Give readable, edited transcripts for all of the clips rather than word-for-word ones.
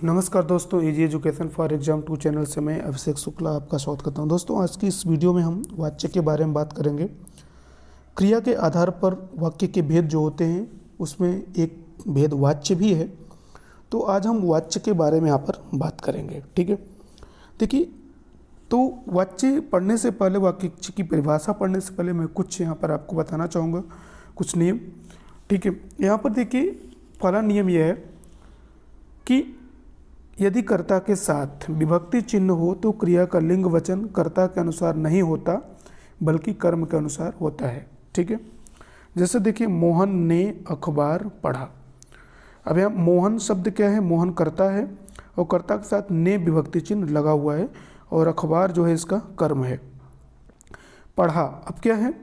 नमस्कार दोस्तों, easy education for exam 2 channel से मैं अभिषेक शुक्ला आपका स्वागत करता हूं। दोस्तों, आज की इस वीडियो में हम वाच्य के बारे में बात करेंगे। क्रिया के आधार पर वाक्य के भेद जो होते हैं उसमें एक भेद वाच्य भी है। तो आज हम वाच्य के बारे में यहाँ पर बात करेंगे। ठीक है, देखिए, तो वाच्य पढ़ने से पहले, वाक्य की परिभाषा पढ़ने से पहले मैं कुछ यहाँ पर आपको बताना चाहूँगा, कुछ नियम। ठीक है, यहाँ पर देखिए, पहला नियम यह है कि यदि कर्ता के साथ विभक्ति चिन्ह हो तो क्रिया का लिंग वचन कर्ता के अनुसार नहीं होता बल्कि कर्म के अनुसार होता है। ठीक है, जैसे देखिए, मोहन ने अखबार पढ़ा। अब यहाँ मोहन शब्द क्या है? मोहन कर्ता है और कर्ता के साथ ने विभक्ति चिन्ह लगा हुआ है और अखबार जो है इसका कर्म है। पढ़ा, अब क्या है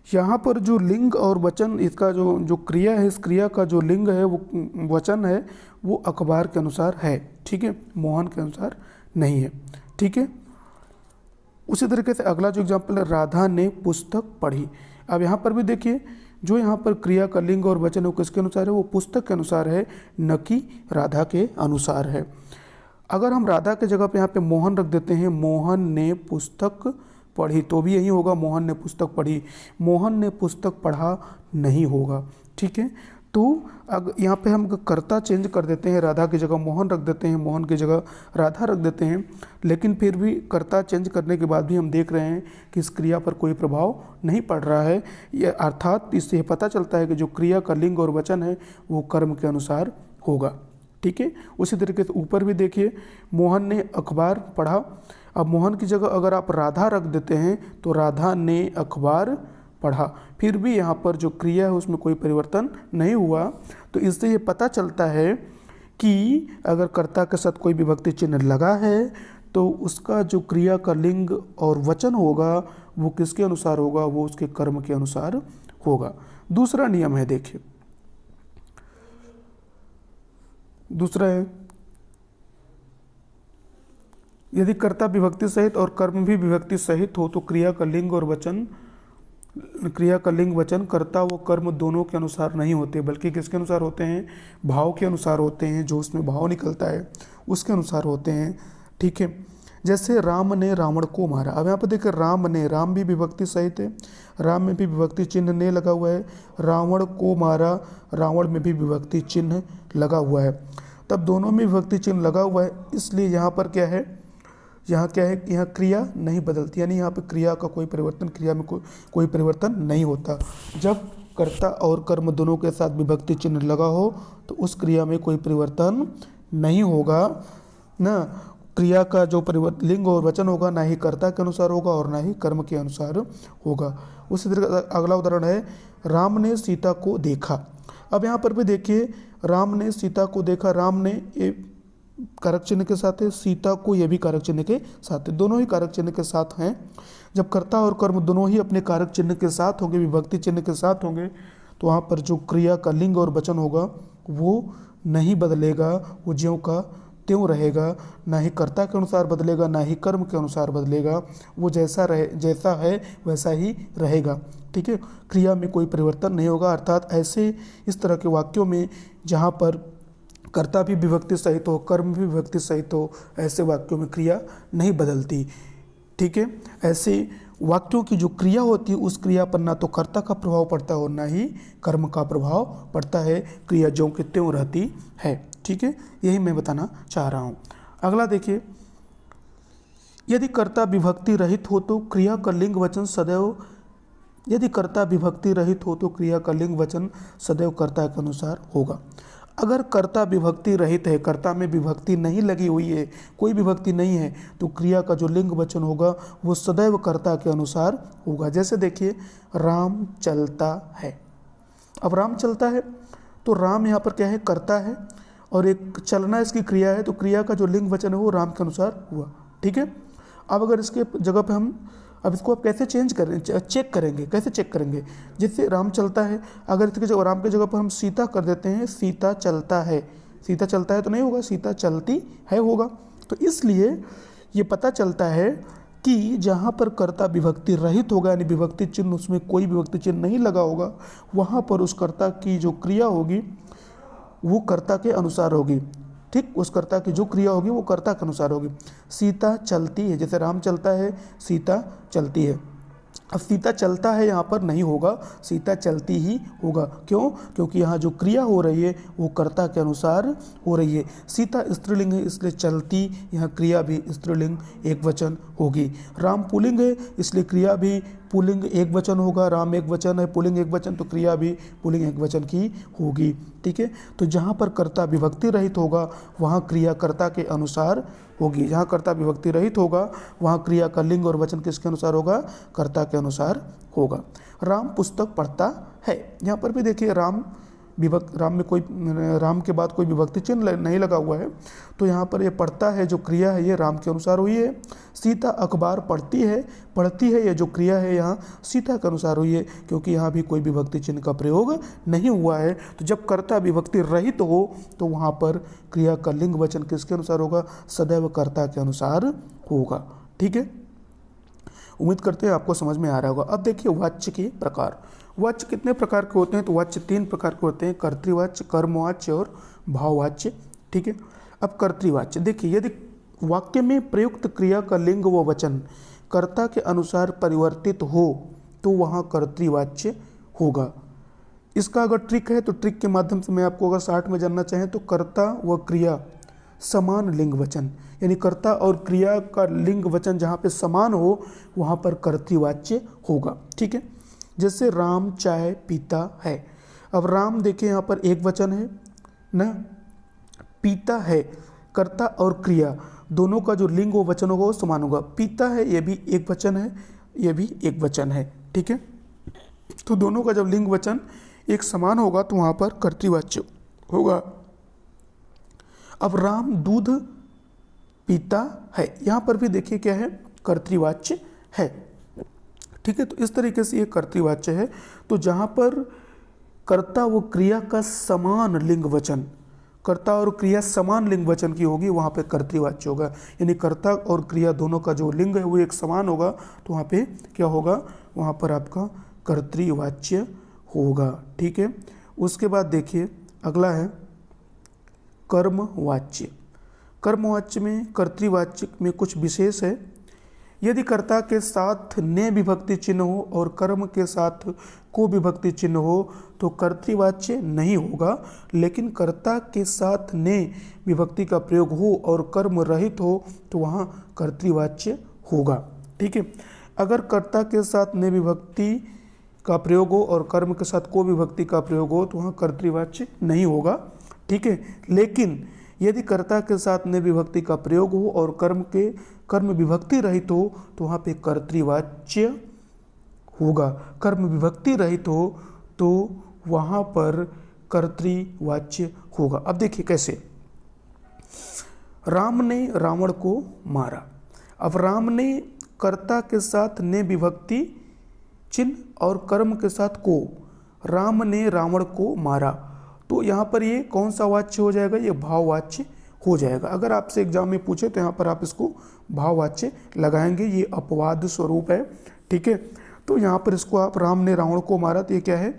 यहाँ पर जो लिंग और वचन, इसका जो क्रिया है, इस क्रिया का जो लिंग है, वो वचन है, वो अखबार के अनुसार है। ठीक है, मोहन के अनुसार नहीं है। ठीक है, उसी तरीके से अगला जो एग्जाम्पल है, राधा ने पुस्तक पढ़ी। अब यहाँ पर भी देखिए, जो यहाँ पर क्रिया का लिंग और वचन है वो किसके अनुसार है? वो पुस्तक के अनुसार है, न कि राधा के अनुसार है। अगर हम राधा के जगह पे यहाँ पे मोहन रख देते हैं, मोहन ने पुस्तक पढ़ी, तो भी यही होगा, मोहन ने पुस्तक पढ़ी। मोहन ने पुस्तक पढ़ा नहीं होगा। ठीक है, तो अगर यहाँ पे हम कर्ता चेंज कर देते हैं, राधा की जगह मोहन रख देते हैं, मोहन की जगह राधा रख देते हैं, लेकिन फिर भी कर्ता चेंज करने के बाद भी हम देख रहे हैं कि इस क्रिया पर कोई प्रभाव नहीं पड़ रहा है। ये अर्थात इससे पता चलता है कि जो क्रिया का लिंग और वचन है वो कर्म के अनुसार होगा। ठीक है, उसी तरीके से ऊपर भी देखिए, मोहन ने अखबार पढ़ा। अब मोहन की जगह अगर आप राधा रख देते हैं तो राधा ने अखबार पढ़ा, फिर भी यहाँ पर जो क्रिया है उसमें कोई परिवर्तन नहीं हुआ। तो इससे ये पता चलता है कि अगर कर्ता के साथ कोई विभक्ति चिन्ह लगा है तो उसका जो क्रिया का लिंग और वचन होगा वो किसके अनुसार होगा? वो उसके कर्म के अनुसार होगा। दूसरा नियम है, देखिए, दूसरा है, यदि कर्ता विभक्ति सहित और कर्म भी विभक्ति सहित हो तो क्रिया का लिंग और वचन, क्रिया का लिंग वचन कर्ता व कर्म दोनों के अनुसार नहीं होते बल्कि किसके अनुसार होते हैं? भाव के अनुसार होते हैं। जो उसमें भाव निकलता है उसके अनुसार होते हैं। ठीक है, जैसे राम ने रावण को मारा। अब यहाँ पर देखिए, राम ने, राम भी विभक्ति सहित है, राम में भी विभक्ति चिन्ह ने लगा हुआ है। रावण को मारा, रावण में भी विभक्ति चिन्ह लगा हुआ है। तब दोनों में विभक्ति चिन्ह लगा हुआ है, इसलिए यहाँ पर क्या है, यहाँ क्या है, यहाँ क्रिया नहीं बदलती, यानी यहाँ पे क्रिया का कोई परिवर्तन, क्रिया में कोई परिवर्तन नहीं होता। जब कर्ता और कर्म दोनों के साथ विभक्ति चिन्ह लगा हो तो उस क्रिया में कोई परिवर्तन नहीं होगा ना। क्रिया का जो परिवर्तन लिंग और वचन होगा ना ही कर्ता के अनुसार होगा और ना ही कर्म के अनुसार होगा। उसी तरह अगला उदाहरण है, राम ने सीता को देखा। अब यहाँ पर भी देखिए, राम ने सीता को देखा, राम ने कारक चिन्ह के साथ है, सीता को ये भी कारक चिन्ह के साथ है, दोनों ही कारक चिन्ह के साथ हैं। जब कर्ता और कर्म दोनों ही अपने कारक चिन्ह के साथ होंगे, विभक्ति चिन्ह के साथ होंगे, तो वहाँ पर जो क्रिया का लिंग और वचन होगा वो नहीं बदलेगा, वो ज्यों का त्यों रहेगा। ना ही कर्ता के अनुसार बदलेगा, ना ही कर्म के अनुसार बदलेगा, वो जैसा है वैसा ही रहेगा। ठीक है, क्रिया में कोई परिवर्तन नहीं होगा। अर्थात ऐसे इस तरह के वाक्यों में जहाँ पर कर्ता भी विभक्ति सहित हो, कर्म भी विभक्ति सहित हो, ऐसे वाक्यों में क्रिया नहीं बदलती। ठीक है, ऐसे वाक्यों की जो क्रिया होती है उस क्रिया पर ना तो कर्ता का प्रभाव पड़ता है और ना ही कर्म का प्रभाव पड़ता है, क्रिया ज्यों की त्यों रहती है। ठीक है, यही मैं बताना चाह रहा हूँ। अगला देखिए, यदि कर्ता विभक्ति रहित हो तो क्रिया का लिंग वचन सदैव, यदि कर्ता विभक्ति रहित हो तो क्रिया का लिंग वचन सदैव कर्ता के अनुसार होगा। अगर कर्ता विभक्ति रहित है, कर्ता में विभक्ति नहीं लगी हुई है, कोई विभक्ति नहीं है, तो क्रिया का जो लिंग वचन होगा वो सदैव कर्ता के अनुसार होगा। जैसे देखिए, राम चलता है। अब राम चलता है तो राम यहाँ पर क्या है? कर्ता है, और एक चलना इसकी क्रिया है, तो क्रिया का जो लिंग वचन है वो राम के अनुसार हुआ। ठीक है, अब अगर इसके जगह पे हम, अब इसको आप कैसे चेंज करें, चेक करेंगे, कैसे चेक करेंगे? जैसे राम चलता है, अगर इसके जगह, राम के जगह पर हम सीता कर देते हैं, सीता चलता है। सीता चलता है तो नहीं होगा, सीता चलती है होगा। तो इसलिए ये पता चलता है कि जहाँ पर कर्ता विभक्ति रहित होगा, यानी विभक्ति चिन्ह, उसमें कोई विभक्ति चिन्ह नहीं लगा होगा, वहाँ पर उस कर्ता की जो क्रिया होगी वो कर्ता के अनुसार होगी। ठीक, उस कर्ता की जो क्रिया होगी वो कर्ता के अनुसार होगी। सीता चलती है, जैसे राम चलता है, सीता चलती है। अब सीता चलता है यहाँ पर नहीं होगा, सीता चलती ही होगा। क्यों? क्योंकि यहाँ जो क्रिया हो रही है वो कर्ता के अनुसार हो रही है। सीता स्त्रीलिंग है इसलिए चलती, यहाँ क्रिया भी स्त्रीलिंग एक वचन होगी। राम पुल्लिंग है इसलिए क्रिया भी पुल्लिंग एक वचन होगा। राम एक वचन है, पुल्लिंग एक वचन, तो क्रिया भी पुल्लिंग एक वचन की होगी। ठीक है, तो जहाँ पर कर्ता विभक्ति रहित होगा वहाँ क्रिया कर्ता के अनुसार होगी। जहाँ कर्ता विभक्ति रहित होगा वहाँ क्रिया का लिंग और वचन किसके अनुसार होगा? कर्ता के अनुसार होगा। राम पुस्तक पढ़ता है, यहाँ पर भी देखिए राम राम के बाद कोई विभक्ति चिन्ह नहीं लगा हुआ है, तो यहाँ पर ये पढ़ता है जो क्रिया है ये राम के अनुसार हुई है। सीता अखबार पढ़ती है ये जो क्रिया है यहाँ सीता के अनुसार हुई है, क्योंकि यहाँ भी कोई विभक्ति चिन्ह का प्रयोग नहीं हुआ है। तो जब कर्ता विभक्ति रहित हो तो वहाँ पर क्रिया का लिंग वचन किसके अनुसार होगा? सदैव कर्ता के अनुसार होगा। ठीक है, उम्मीद करते हैं आपको समझ में आ रहा होगा। अब देखिए वाच्य के प्रकार। वाच्य कितने प्रकार के होते हैं? तो वाच्य 3 प्रकार के होते हैं, कर्तृवाच्य, कर्मवाच्य और भाववाच्य। ठीक है, अब कर्तृवाच्य देखिए, यदि वाक्य में प्रयुक्त क्रिया का लिंग व वचन कर्ता के अनुसार परिवर्तित हो तो वहाँ कर्तृवाच्य होगा। इसका अगर ट्रिक है तो ट्रिक के माध्यम से मैं आपको अगर शार्ट में जानना चाहें तो कर्ता व क्रिया समान लिंग वचन, यानी कर्ता और क्रिया का लिंग वचन जहाँ पे समान हो वहाँ पर कर्तृवाच्य होगा। ठीक है, जैसे राम चाय पीता है। अब राम देखिए यहाँ पर एक वचन है ना, पीता है, कर्ता और क्रिया दोनों का जो लिंग व वचन होगा वो समान होगा। पीता है ये भी एक वचन है, ये भी एक वचन है। ठीक है, तो दोनों का जब लिंग वचन एक समान होगा तो वहाँ पर कर्तृवाच्य होगा। अब राम दूध पीता है, यहाँ पर भी देखिए क्या है? कर्तृवाच्य है। ठीक है, तो इस तरीके से ये कर्तृवाच्य है। तो जहाँ पर कर्ता व क्रिया का समान लिंग वचन, कर्ता और क्रिया समान लिंग वचन की होगी वहाँ पे कर्तृवाच्य होगा, यानी कर्ता और क्रिया दोनों का जो लिंग है वो एक समान होगा तो वहाँ पे क्या होगा? वहाँ पर आपका कर्तृवाच्य होगा। ठीक है, उसके बाद देखिए अगला है कर्मवाच्य। कर्मवाच्य में कर्तृवाच्य में कुछ विशेष है। यदि कर्ता के साथ ने विभक्ति चिन्ह हो और कर्म के साथ को विभक्ति चिन्ह हो तो कर्तृवाच्य नहीं होगा, लेकिन कर्ता के साथ ने विभक्ति का प्रयोग हो और कर्म रहित हो तो वहाँ कर्तृवाच्य होगा। ठीक है, अगर कर्ता के साथ ने विभक्ति का प्रयोग हो और कर्म के साथ को विभक्ति का प्रयोग हो तो वहाँ कर्तृवाच्य नहीं होगा। ठीक है, लेकिन यदि कर्ता के साथ ने विभक्ति का प्रयोग हो और कर्म विभक्ति रहित हो तो वहाँ पे कर्तृवाच्य होगा। कर्म विभक्ति रहित हो तो वहाँ पर कर्तृवाच्य होगा। अब देखिए कैसे, राम ने रावण को मारा। अब राम ने कर्ता के साथ ने विभक्ति चिन्ह और कर्म के साथ को, राम ने रावण को मारा, तो यहाँ पर ये कौन सा वाच्य हो जाएगा? ये भाववाच्य हो जाएगा। अगर आपसे एग्जाम में पूछे तो यहाँ पर आप इसको भाववाच्य लगाएंगे, ये अपवाद स्वरूप है। ठीक है, तो यहाँ पर इसको आप राम ने रावण को मारा तो ये क्या है?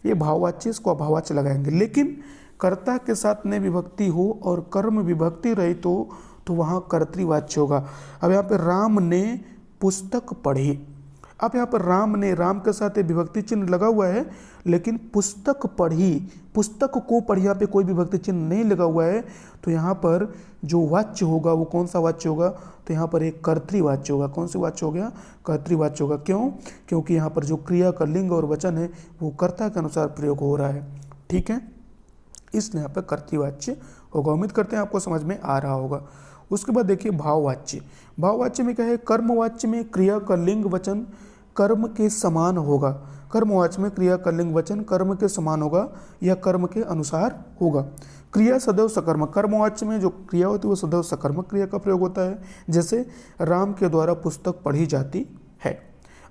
ये भाववाच्य, इसको अभाववाच्य लगाएंगे। लेकिन कर्ता के साथ ने विभक्ति हो और कर्म विभक्ति रहित हो तो वहाँ कर्तृवाच्य होगा। अब यहाँ पर राम ने पुस्तक पढ़ी। अब यहाँ पर राम ने, राम के साथ विभक्ति चिन्ह लगा हुआ है लेकिन पुस्तक पढ़ी, पुस्तक को पढ़ी, यहाँ पे कोई विभक्ति चिन्ह नहीं लगा हुआ है तो यहाँ पर जो वाच्य होगा वो कौन सा वाच्य होगा? तो यहाँ पर एक कर्तृवाच्य होगा। कौन सा वाच्य हो गया? कर्तृवाच्य होगा। क्यों? क्योंकि यहाँ पर जो क्रिया का लिंग और वचन है वो कर्ता के अनुसार प्रयोग हो रहा है। ठीक है, इसलिए यहाँ पर कर्तृवाच्य होगा। उम्मीद करते हैं आपको समझ में आ रहा होगा। उसके बाद देखिए भाववाच्य। भाववाच्य में क्या है? कर्मवाच्य में क्रिया का लिंग वचन कर्म के समान होगा। कर्मवाच्य में क्रिया का लिंग वचन कर्म के समान होगा या कर्म के अनुसार होगा। क्रिया सदैव सकर्मक, कर्मवाच्य में जो क्रिया होती है वो सदैव सकर्मक क्रिया का प्रयोग होता है। जैसे राम के द्वारा पुस्तक पढ़ी जाती है।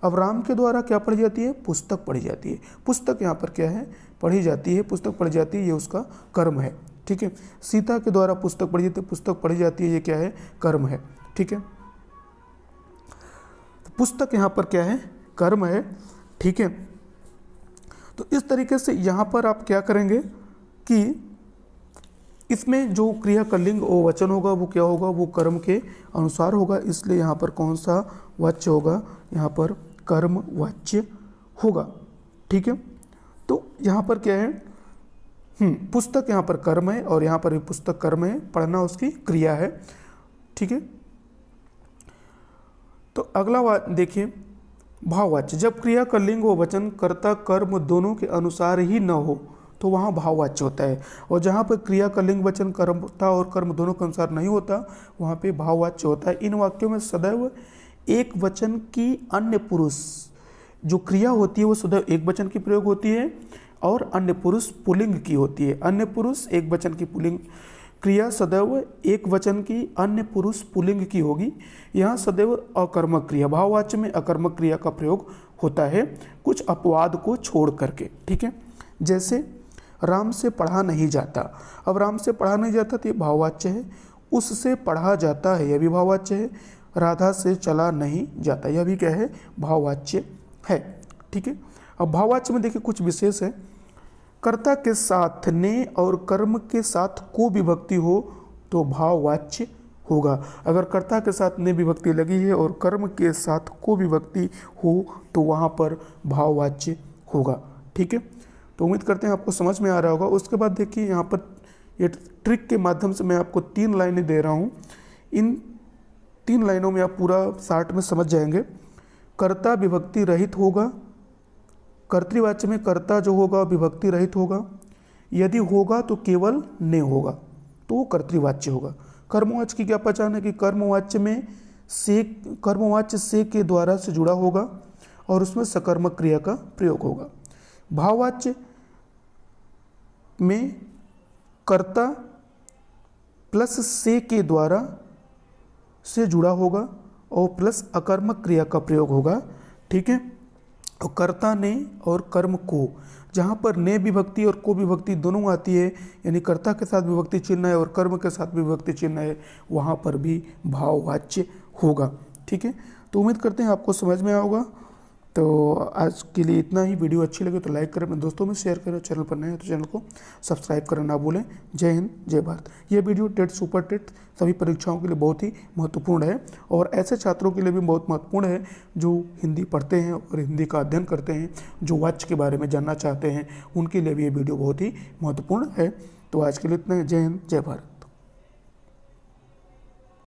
अब राम के द्वारा क्या पढ़ी जाती है? पुस्तक पढ़ी जाती है। पुस्तक यहाँ पर क्या है? पढ़ी जाती है, पुस्तक पढ़ी जाती है, ये उसका कर्म है। ठीक है, सीता के द्वारा पुस्तक पढ़ी जाती है, पुस्तक पढ़ी जाती है, ये क्या है? कर्म है। ठीक है, तो पुस्तक यहाँ पर क्या है? कर्म है। ठीक है, तो इस तरीके से यहाँ पर आप क्या करेंगे कि इसमें जो क्रिया का लिंग और वचन होगा वो क्या होगा, वो कर्म के अनुसार होगा, इसलिए यहाँ पर कौन सा वाच्य होगा, यहाँ पर कर्म वाच्य होगा। ठीक है, तो यहाँ पर क्या है, पुस्तक यहाँ पर कर्म है और यहाँ पर भी पुस्तक कर्म है, पढ़ना उसकी क्रिया है। ठीक है, तो अगला देखिए भाववाच्य। जब क्रिया का लिंग व वचन कर्ता कर्म दोनों के अनुसार ही न हो तो वहाँ भाववाच्य होता है, और जहाँ पर क्रिया का लिंग वचन कर्ता और कर्म दोनों के अनुसार नहीं होता वहाँ पे भाववाच्य होता है। इन वाक्यों में सदैव एक वचन की अन्य पुरुष जो क्रिया होती है वो सदैव एक वचन की प्रयोग होती है और अन्य पुरुष पुल्लिंग की होती है। अन्य पुरुष एक वचन की पुल्लिंग क्रिया सदैव एक वचन की अन्य पुरुष पुल्लिंग की होगी। यहाँ सदैव अकर्मक क्रिया, भाववाच्य में अकर्मक क्रिया का प्रयोग होता है कुछ अपवाद को छोड़ करके। ठीक है, जैसे राम से पढ़ा नहीं जाता, अब राम से पढ़ा नहीं जाता तो ये भाववाच्य है। उससे पढ़ा जाता है यह भी भाववाच्य है। राधा से चला नहीं जाता यह भी क्या है, भाववाच्य है। ठीक है, अब भाववाच्य में देखिए कुछ विशेष है। कर्ता के साथ ने और कर्म के साथ को विभक्ति हो तो भाववाच्य होगा। अगर कर्ता के साथ ने विभक्ति लगी है और कर्म के साथ को विभक्ति हो तो वहाँ पर भाववाच्य होगा। ठीक है, तो उम्मीद करते हैं आपको समझ में आ रहा होगा। उसके बाद देखिए यहाँ पर ये ट्रिक के माध्यम से मैं आपको 3 लाइनें दे रहा हूँ। इन 3 लाइनों में आप पूरा शार्ट में समझ जाएंगे। कर्ता विभक्ति रहित होगा, कर्तृवाच्य में कर्ता जो होगा विभक्ति रहित होगा, यदि होगा तो केवल ने होगा तो वो कर्तृवाच्य होगा। कर्मवाच्य की क्या पहचान है कि कर्मवाच्य में से, कर्मवाच्य से के द्वारा से जुड़ा होगा और उसमें सकर्मक क्रिया का प्रयोग होगा। भाववाच्य में कर्ता प्लस से के द्वारा से जुड़ा होगा और प्लस अकर्मक क्रिया का प्रयोग होगा। ठीक है, और कर्ता ने और कर्म को, जहाँ पर ने विभक्ति और को विभक्ति दोनों आती है, यानी कर्ता के साथ विभक्ति चिन्ह है और कर्म के साथ विभक्ति चिन्ह है, वहाँ पर भी भाववाच्य होगा। ठीक है, तो उम्मीद करते हैं आपको समझ में आएगा। तो आज के लिए इतना ही। वीडियो अच्छी लगे तो लाइक करें, अपने दोस्तों में शेयर करें, चैनल पर नए हैं तो चैनल को सब्सक्राइब करना ना भूलें। जय हिंद, जय भारत। ये वीडियो टेट, सुपर टेट सभी परीक्षाओं के लिए बहुत ही महत्वपूर्ण है और ऐसे छात्रों के लिए भी बहुत महत्वपूर्ण है जो हिंदी पढ़ते हैं और हिंदी का अध्ययन करते हैं, जो वाच्य के बारे में जानना चाहते हैं, उनके लिए भी ये वीडियो बहुत ही महत्वपूर्ण है। तो आज के लिए इतना ही। जय हिंद, जय भारत।